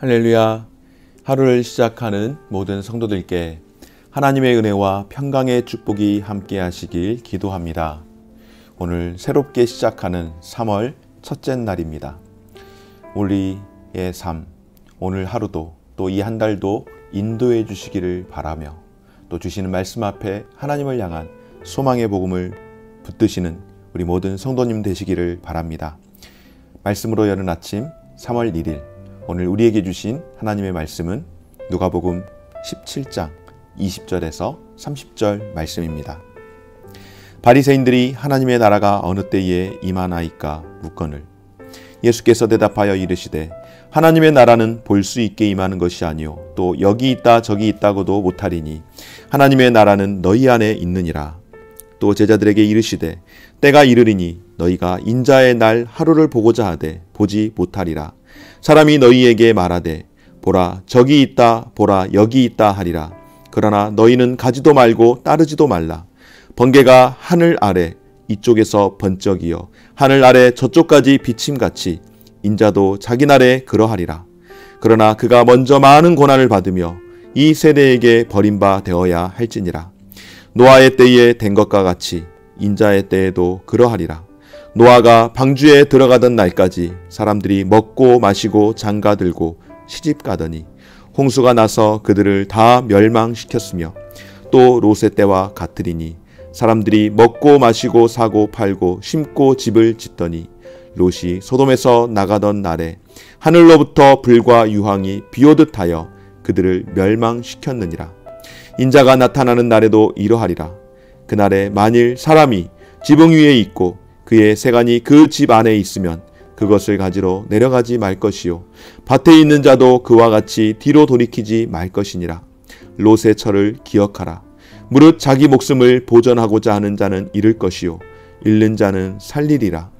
할렐루야. 하루를 시작하는 모든 성도들께 하나님의 은혜와 평강의 축복이 함께 하시길 기도합니다. 오늘 새롭게 시작하는 3월 첫째 날입니다. 우리의 삶, 오늘 하루도 또 이 한 달도 인도해 주시기를 바라며 또 주시는 말씀 앞에 하나님을 향한 소망의 복음을 붙드시는 우리 모든 성도님 되시기를 바랍니다. 말씀으로 여는 아침 3월 1일 오늘 우리에게 주신 하나님의 말씀은 누가복음 17장 20절에서 30절 말씀입니다. 바리새인들이 하나님의 나라가 어느 때에 임하나이까 묻거늘 예수께서 대답하여 이르시되 하나님의 나라는 볼 수 있게 임하는 것이 아니요 또 여기 있다 저기 있다고도 못하리니 하나님의 나라는 너희 안에 있느니라. 또 제자들에게 이르시되 때가 이르리니 너희가 인자의 날 하루를 보고자 하되 보지 못하리라. 사람이 너희에게 말하되 보라 저기 있다 보라 여기 있다 하리라. 그러나 너희는 가지도 말고 따르지도 말라. 번개가 하늘 아래 이쪽에서 번쩍이어 하늘 아래 저쪽까지 비침같이 인자도 자기 날에 그러하리라. 그러나 그가 먼저 많은 고난을 받으며 이 세대에게 버림바 되어야 할지니라. 노아의 때에 된 것과 같이 인자의 때에도 그러하리라. 노아가 방주에 들어가던 날까지 사람들이 먹고 마시고 장가들고 시집가더니 홍수가 나서 그들을 다 멸망시켰으며 또 롯의 때와 같으리니 사람들이 먹고 마시고 사고 팔고 심고 집을 짓더니 롯이 소돔에서 나가던 날에 하늘로부터 불과 유황이 비오듯 하여 그들을 멸망시켰느니라. 인자가 나타나는 날에도 이러하리라. 그날에 만일 사람이 지붕 위에 있고 그의 세간이 그 집 안에 있으면 그것을 가지러 내려가지 말 것이요 밭에 있는 자도 그와 같이 뒤로 돌이키지 말 것이니라. 롯의 철을 기억하라. 무릇 자기 목숨을 보전하고자 하는 자는 잃을 것이요 잃는 자는 살리리라.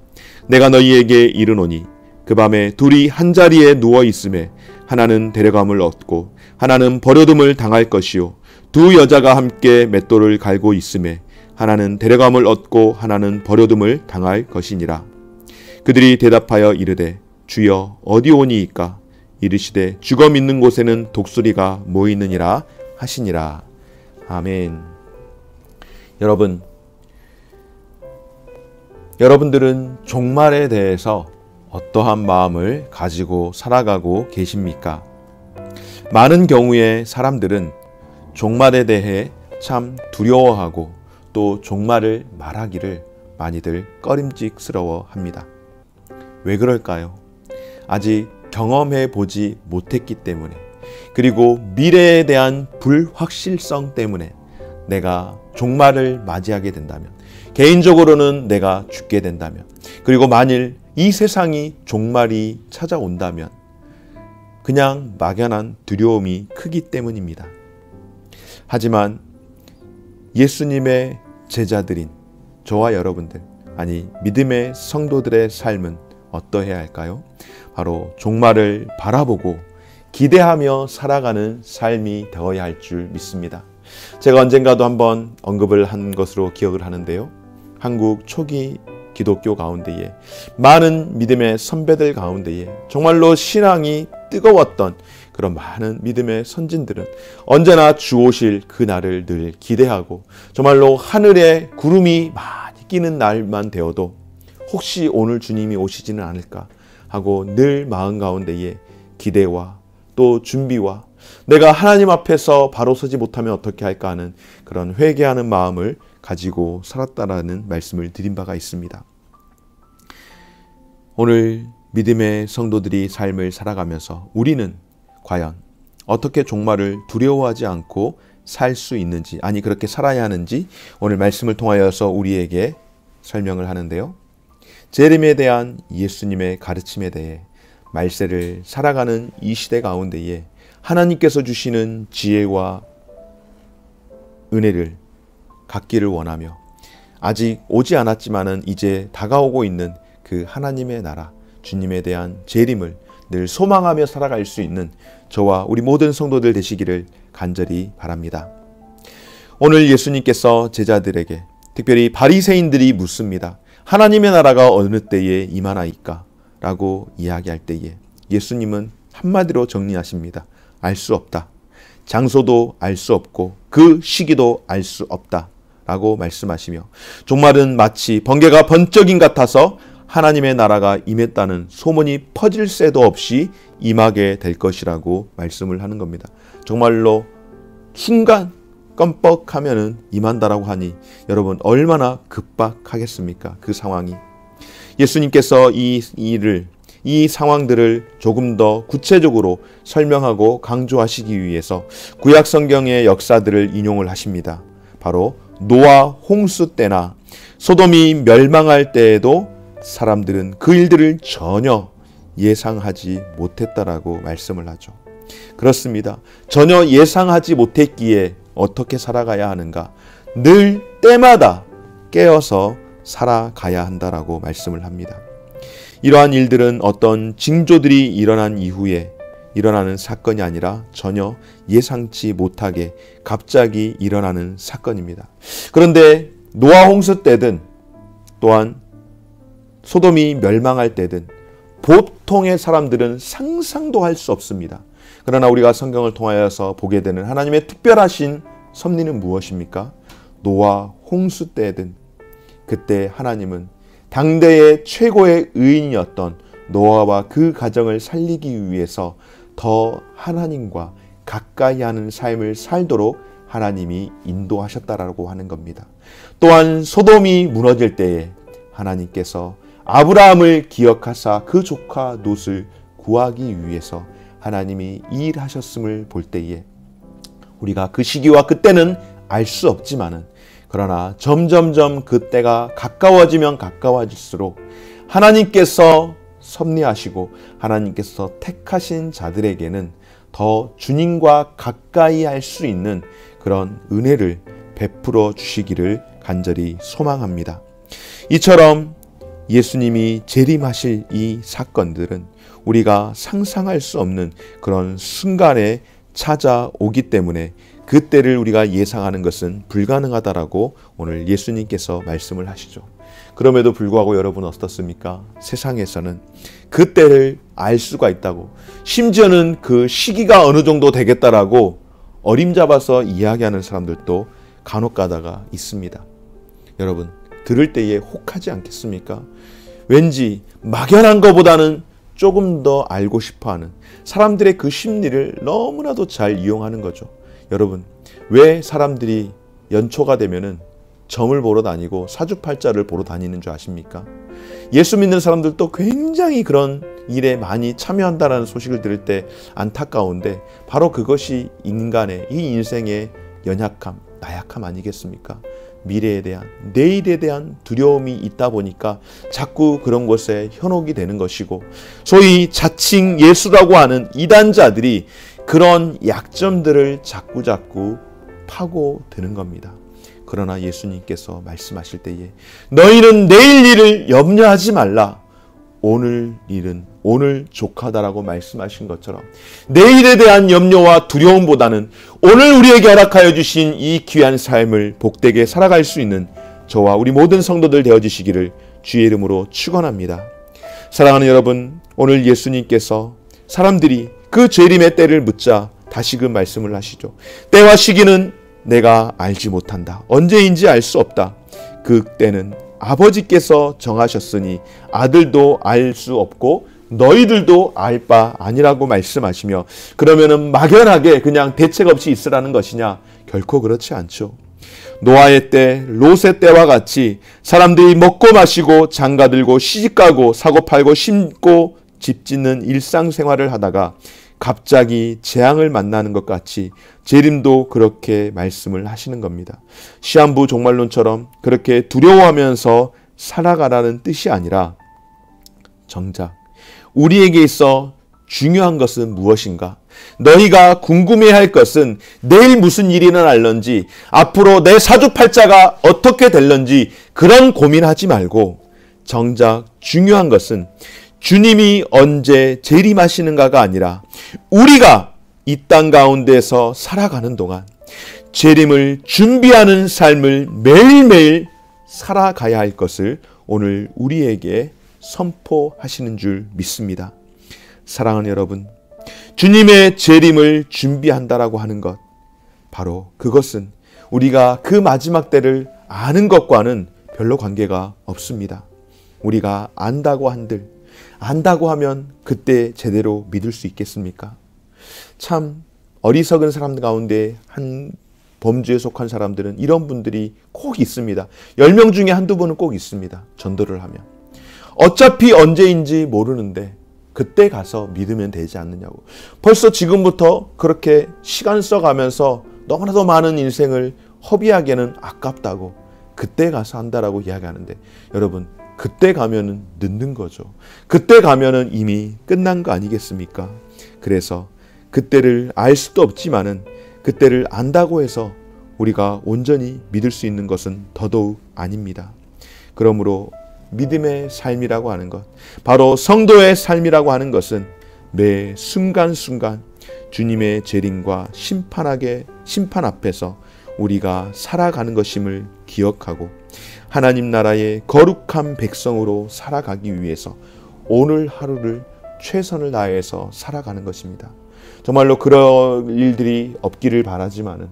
내가 너희에게 이르노니 그 밤에 둘이 한 자리에 누워 있음에 하나는 데려감을 얻고 하나는 버려둠을 당할 것이요 두 여자가 함께 맷돌을 갈고 있음에 하나는 데려감을 얻고 하나는 버려둠을 당할 것이니라. 그들이 대답하여 이르되 주여 어디 오니이까? 이르시되 주검 있는 곳에는 독수리가 모이느니라 하시니라. 아멘. 여러분들은 종말에 대해서 어떠한 마음을 가지고 살아가고 계십니까? 많은 경우에 사람들은 종말에 대해 참 두려워하고 또 종말을 말하기를 많이들 꺼림직스러워합니다. 왜 그럴까요? 아직 경험해 보지 못했기 때문에, 그리고 미래에 대한 불확실성 때문에 내가 종말을 맞이하게 된다면, 개인적으로는 내가 죽게 된다면, 그리고 만일 이 세상이 종말이 찾아온다면 그냥 막연한 두려움이 크기 때문입니다. 하지만 예수님의 제자들인 저와 여러분들, 아니 믿음의 성도들의 삶은 어떠해야 할까요? 바로 종말을 바라보고 기대하며 살아가는 삶이 되어야 할 줄 믿습니다. 제가 언젠가도 한번 언급을 한 것으로 기억을 하는데요. 한국 초기 기독교 가운데에 많은 믿음의 선배들 가운데에 정말로 신앙이 뜨거웠던 그런 많은 믿음의 선진들은 언제나 주 오실 그 날을 늘 기대하고 정말로 하늘에 구름이 많이 끼는 날만 되어도 혹시 오늘 주님이 오시지는 않을까 하고 늘 마음 가운데에 기대와 또 준비와 내가 하나님 앞에서 바로 서지 못하면 어떻게 할까 하는 그런 회개하는 마음을 가지고 살았다라는 말씀을 드린 바가 있습니다. 오늘 믿음의 성도들이 삶을 살아가면서 우리는 과연 어떻게 종말을 두려워하지 않고 살 수 있는지, 아니 그렇게 살아야 하는지 오늘 말씀을 통하여서 우리에게 설명을 하는데요. 재림에 대한 예수님의 가르침에 대해 말세를 살아가는 이 시대 가운데에 하나님께서 주시는 지혜와 은혜를 갖기를 원하며 아직 오지 않았지만은 이제 다가오고 있는 그 하나님의 나라, 주님에 대한 재림을 늘 소망하며 살아갈 수 있는 저와 우리 모든 성도들 되시기를 간절히 바랍니다. 오늘 예수님께서 제자들에게, 특별히 바리새인들이 묻습니다. 하나님의 나라가 어느 때에 임하나이까? 라고 이야기할 때에 예수님은 한마디로 정리하십니다. 알 수 없다. 장소도 알 수 없고 그 시기도 알 수 없다 라고 말씀하시며, 종말은 마치 번개가 번쩍임 같아서 하나님의 나라가 임했다는 소문이 퍼질 새도 없이 임하게 될 것이라고 말씀을 하는 겁니다. 정말로 순간 껌뻑하면은 임한다라고 하니 여러분 얼마나 급박하겠습니까? 그 상황이. 예수님께서 이 상황들을 조금 더 구체적으로 설명하고 강조하시기 위해서 구약 성경의 역사들을 인용을 하십니다. 바로 노아 홍수 때나 소돔이 멸망할 때에도 사람들은 그 일들을 전혀 예상하지 못했다라고 말씀을 하죠. 그렇습니다. 전혀 예상하지 못했기에 어떻게 살아가야 하는가? 늘 때마다 깨어서 살아가야 한다라고 말씀을 합니다. 이러한 일들은 어떤 징조들이 일어난 이후에 일어나는 사건이 아니라 전혀 예상치 못하게 갑자기 일어나는 사건입니다. 그런데 노아 홍수 때든 또한 소돔이 멸망할 때든 보통의 사람들은 상상도 할 수 없습니다. 그러나 우리가 성경을 통하여서 보게 되는 하나님의 특별하신 섭리는 무엇입니까? 노아 홍수 때든 그때 하나님은 당대의 최고의 의인이었던 노아와 그 가정을 살리기 위해서 더 하나님과 가까이 하는 삶을 살도록 하나님이 인도하셨다라고 하는 겁니다. 또한 소돔이 무너질 때에 하나님께서 아브라함을 기억하사 그 조카 롯을 구하기 위해서 하나님이 일하셨음을 볼 때에 우리가 그 시기와 그때는 알 수 없지만은, 그러나 점점점 그때가 가까워지면 가까워질수록 하나님께서 섭리하시고 하나님께서 택하신 자들에게는 더 주님과 가까이 할 수 있는 그런 은혜를 베풀어 주시기를 간절히 소망합니다. 이처럼 예수님이 재림하실 이 사건들은 우리가 상상할 수 없는 그런 순간에 찾아오기 때문에 그때를 우리가 예상하는 것은 불가능하다라고 오늘 예수님께서 말씀을 하시죠. 그럼에도 불구하고 여러분 어떻습니까? 세상에서는 그때를 알 수가 있다고, 심지어는 그 시기가 어느 정도 되겠다라고 어림잡아서 이야기하는 사람들도 간혹 가다가 있습니다. 여러분 들을 때에 혹하지 않겠습니까? 왠지 막연한 것보다는 조금 더 알고 싶어하는 사람들의 그 심리를 너무나도 잘 이용하는 거죠. 여러분 왜 사람들이 연초가 되면은 점을 보러 다니고 사주팔자를 보러 다니는 줄 아십니까? 예수 믿는 사람들도 굉장히 그런 일에 많이 참여한다는 소식을 들을 때 안타까운데, 바로 그것이 인간의 이 인생의 연약함, 나약함 아니겠습니까? 미래에 대한, 내일에 대한 두려움이 있다 보니까 자꾸 그런 것에 현혹이 되는 것이고, 소위 자칭 예수라고 하는 이단자들이 그런 약점들을 자꾸자꾸 파고드는 겁니다. 그러나 예수님께서 말씀하실 때에 너희는 내일 일을 염려하지 말라. 오늘 일은 오늘 족하다라고 말씀하신 것처럼 내일에 대한 염려와 두려움보다는 오늘 우리에게 허락하여 주신 이 귀한 삶을 복되게 살아갈 수 있는 저와 우리 모든 성도들 되어주시기를 주의 이름으로 축원합니다. 사랑하는 여러분, 오늘 예수님께서 사람들이 그 재림의 때를 묻자 다시금 말씀을 하시죠. 때와 시기는 내가 알지 못한다. 언제인지 알 수 없다. 그 때는 아버지께서 정하셨으니 아들도 알 수 없고 너희들도 알 바 아니라고 말씀하시며, 그러면은 막연하게 그냥 대책 없이 있으라는 것이냐? 결코 그렇지 않죠. 노아의 때, 롯의 때와 같이 사람들이 먹고 마시고 장가들고 시집가고 사고팔고 심고 집 짓는 일상생활을 하다가 갑자기 재앙을 만나는 것 같이 재림도 그렇게 말씀을 하시는 겁니다. 시한부 종말론처럼 그렇게 두려워하면서 살아가라는 뜻이 아니라, 정작 우리에게 있어 중요한 것은 무엇인가? 너희가 궁금해할 것은 내일 무슨 일이 일어날런지, 앞으로 내 사주팔자가 어떻게 될런지 그런 고민하지 말고, 정작 중요한 것은 주님이 언제 재림하시는가가 아니라 우리가 이 땅 가운데서 살아가는 동안 재림을 준비하는 삶을 매일매일 살아가야 할 것을 오늘 우리에게 선포하시는 줄 믿습니다. 사랑하는 여러분, 주님의 재림을 준비한다라고 하는 것, 바로 그것은 우리가 그 마지막 때를 아는 것과는 별로 관계가 없습니다. 우리가 안다고 한들, 안다고 하면 그때 제대로 믿을 수 있겠습니까? 참 어리석은 사람들 가운데 한 범주에 속한 사람들은 이런 분들이 꼭 있습니다. 10명 중에 한두 분은 꼭 있습니다. 전도를 하면. 어차피 언제인지 모르는데 그때 가서 믿으면 되지 않느냐고. 벌써 지금부터 그렇게 시간 써가면서 너무나도 많은 인생을 허비하기에는 아깝다고 그때 가서 한다라고 이야기하는데, 여러분 그때 가면은 늦는 거죠. 그때 가면은 이미 끝난 거 아니겠습니까? 그래서 그때를 알 수도 없지만은 그때를 안다고 해서 우리가 온전히 믿을 수 있는 것은 더더욱 아닙니다. 그러므로 믿음의 삶이라고 하는 것, 바로 성도의 삶이라고 하는 것은 매 순간순간 주님의 재림과 심판 앞에서 우리가 살아가는 것임을 기억하고 하나님 나라의 거룩한 백성으로 살아가기 위해서 오늘 하루를 최선을 다해서 살아가는 것입니다. 정말로 그런 일들이 없기를 바라지만은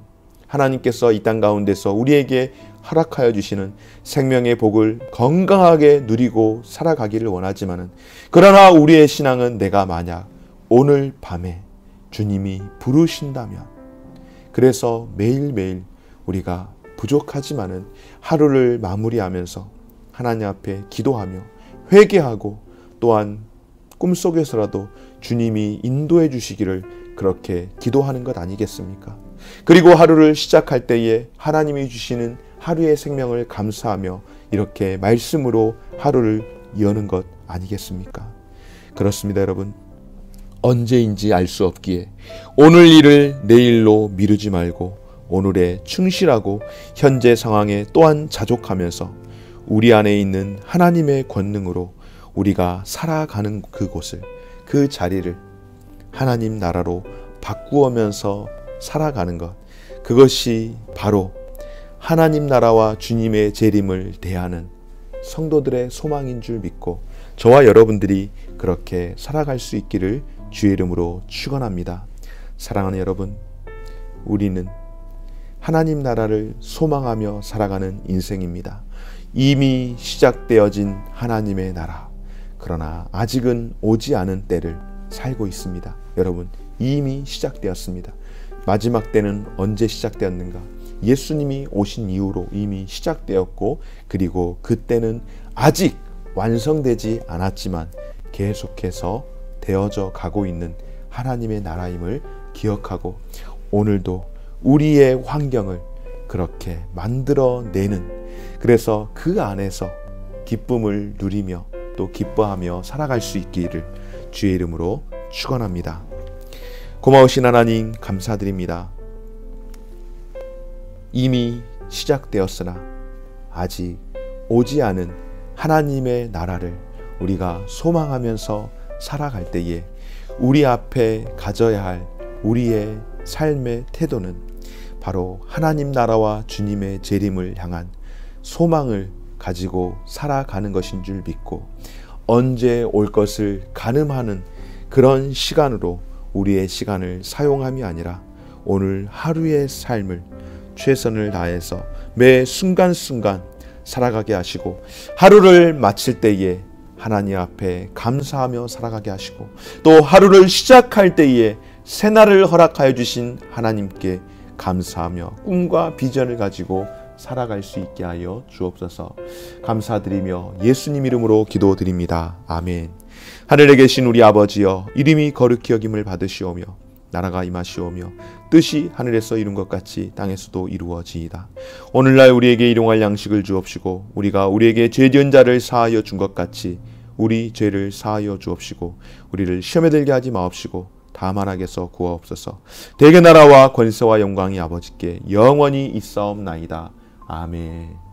하나님께서 이 땅 가운데서 우리에게 허락하여 주시는 생명의 복을 건강하게 누리고 살아가기를 원하지만은, 그러나 우리의 신앙은 내가 만약 오늘 밤에 주님이 부르신다면, 그래서 매일매일 우리가 부족하지만은 하루를 마무리하면서 하나님 앞에 기도하며 회개하고 또한 꿈속에서라도 주님이 인도해 주시기를 그렇게 기도하는 것 아니겠습니까? 그리고 하루를 시작할 때에 하나님이 주시는 하루의 생명을 감사하며 이렇게 말씀으로 하루를 여는 것 아니겠습니까? 그렇습니다, 여러분. 언제인지 알 수 없기에 오늘 일을 내일로 미루지 말고 오늘에 충실하고 현재 상황에 또한 자족하면서 우리 안에 있는 하나님의 권능으로 우리가 살아가는 그곳을, 그 자리를 하나님 나라로 바꾸어면서 살아가는 것, 그것이 바로 하나님 나라와 주님의 재림을 대하는 성도들의 소망인 줄 믿고 저와 여러분들이 그렇게 살아갈 수 있기를 주의 이름으로 축원합니다. 사랑하는 여러분, 우리는 하나님 나라를 소망하며 살아가는 인생입니다. 이미 시작되어진 하나님의 나라, 그러나 아직은 오지 않은 때를 살고 있습니다. 여러분, 이미 시작되었습니다. 마지막 때는 언제 시작되었는가? 예수님이 오신 이후로 이미 시작되었고, 그리고 그때는 아직 완성되지 않았지만 계속해서 되어져 가고 있는 하나님의 나라임을 기억하고 오늘도 우리의 환경을 그렇게 만들어내는, 그래서 그 안에서 기쁨을 누리며 또 기뻐하며 살아갈 수 있기를 주의 이름으로 축원합니다. 고마우신 하나님 감사드립니다. 이미 시작되었으나 아직 오지 않은 하나님의 나라를 우리가 소망하면서 살아갈 때에 우리 앞에 가져야 할 우리의 삶의 태도는 바로 하나님 나라와 주님의 재림을 향한 소망을 가지고 살아가는 것인 줄 믿고, 언제 올 것을 가늠하는 그런 시간으로 우리의 시간을 사용함이 아니라 오늘 하루의 삶을 최선을 다해서 매 순간순간 살아가게 하시고, 하루를 마칠 때에 하나님 앞에 감사하며 살아가게 하시고, 또 하루를 시작할 때에 새날을 허락하여 주신 하나님께 감사하며 꿈과 비전을 가지고 살아갈 수 있게 하여 주옵소서. 감사드리며 예수님 이름으로 기도드립니다. 아멘. 하늘에 계신 우리 아버지여, 이름이 거룩히 여김을 받으시오며 나라가 임하시오며 뜻이 하늘에서 이룬 것 같이 땅에서도 이루어지이다. 오늘날 우리에게 일용할 양식을 주옵시고, 우리가 우리에게 죄 지은 자를 사하여 준 것 같이 우리 죄를 사하여 주옵시고, 우리를 시험에 들게 하지 마옵시고 다만 악에서 구하옵소서. 대개 나라와 권세와 영광이 아버지께 영원히 있사옵나이다. 아멘.